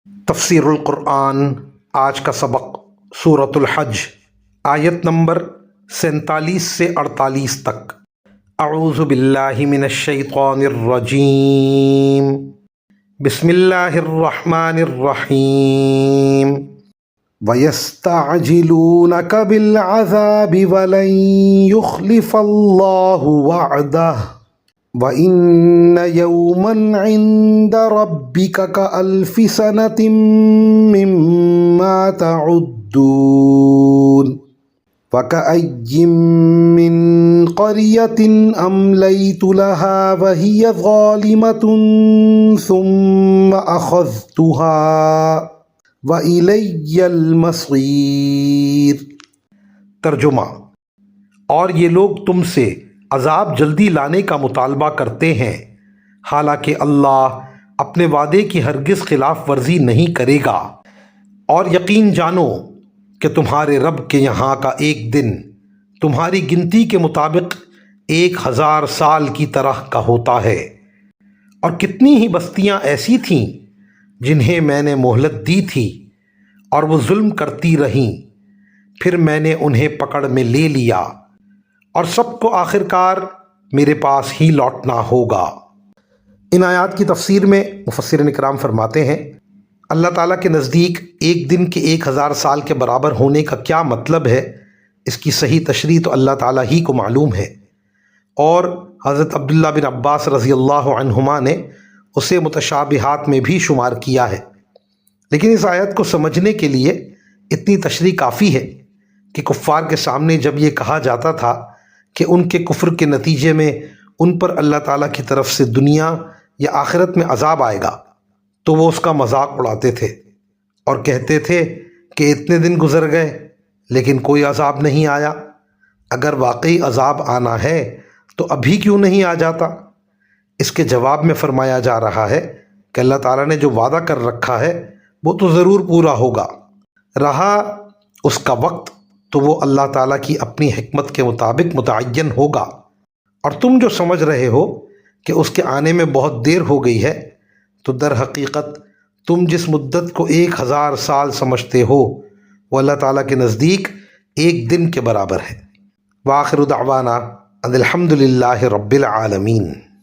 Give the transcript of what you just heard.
تفسیر القرآن آج کا سبق سورۃ الحج آیت نمبر 47 سے 48 تک۔ اعوذ باللہ من الشیطان الرجیم، بسم اللہ الرحمن الرحیم۔ وَيَسْتَعْجِلُونَكَ بِالْعَذَابِ وَلَن يُخْلِفَ اللَّهُ وَعْدَهُ وَإِنَّ يَوْمًا عِندَ رَبِّكَ كَأَلْفِ سَنَةٍ مِّمَّا تَعُدُّونَ وَكَأَيٍّ مِّن قَرْيَةٍ أَمْلَيْتُ لَهَا وَهِيَ ظَالِمَةٌ ثُمَّ أَخَذْتُهَا وَإِلَيَّ الْمَصِيرُ۔ ترجمہ: اور یہ لوگ تم سے عذاب جلدی لانے کا مطالبہ کرتے ہیں، حالانکہ اللہ اپنے وعدے کی ہرگز خلاف ورزی نہیں کرے گا، اور یقین جانو کہ تمہارے رب کے یہاں کا ایک دن تمہاری گنتی کے مطابق 1000 سال کی طرح کا ہوتا ہے۔ اور کتنی ہی بستیاں ایسی تھیں جنہیں میں نے مہلت دی تھی اور وہ ظلم کرتی رہیں، پھر میں نے انہیں پکڑ میں لے لیا، اور سب کو آخر کار میرے پاس ہی لوٹنا ہوگا۔ ان آیات کی تفسیر میں مفسرین کرام فرماتے ہیں، اللہ تعالیٰ کے نزدیک ایک دن کے 1000 سال کے برابر ہونے کا کیا مطلب ہے، اس کی صحیح تشریح تو اللہ تعالیٰ ہی کو معلوم ہے، اور حضرت عبداللہ بن عباس رضی اللہ عنہما نے اسے متشابہات میں بھی شمار کیا ہے۔ لیکن اس آیت کو سمجھنے کے لیے اتنی تشریح کافی ہے کہ کفار کے سامنے جب یہ کہا جاتا تھا کہ ان کے کفر کے نتیجے میں ان پر اللہ تعالیٰ کی طرف سے دنیا یا آخرت میں عذاب آئے گا، تو وہ اس کا مذاق اڑاتے تھے اور کہتے تھے کہ اتنے دن گزر گئے لیکن کوئی عذاب نہیں آیا، اگر واقعی عذاب آنا ہے تو ابھی کیوں نہیں آ جاتا؟ اس کے جواب میں فرمایا جا رہا ہے کہ اللہ تعالیٰ نے جو وعدہ کر رکھا ہے وہ تو ضرور پورا ہوگا، رہا اس کا وقت تو وہ اللہ تعالیٰ کی اپنی حکمت کے مطابق متعین ہوگا، اور تم جو سمجھ رہے ہو کہ اس کے آنے میں بہت دیر ہو گئی ہے، تو در حقیقت تم جس مدت کو 1000 سال سمجھتے ہو وہ اللہ تعالیٰ کے نزدیک ایک دن کے برابر ہے۔ وآخر دعوانا ان الحمد للہ رب العالمین۔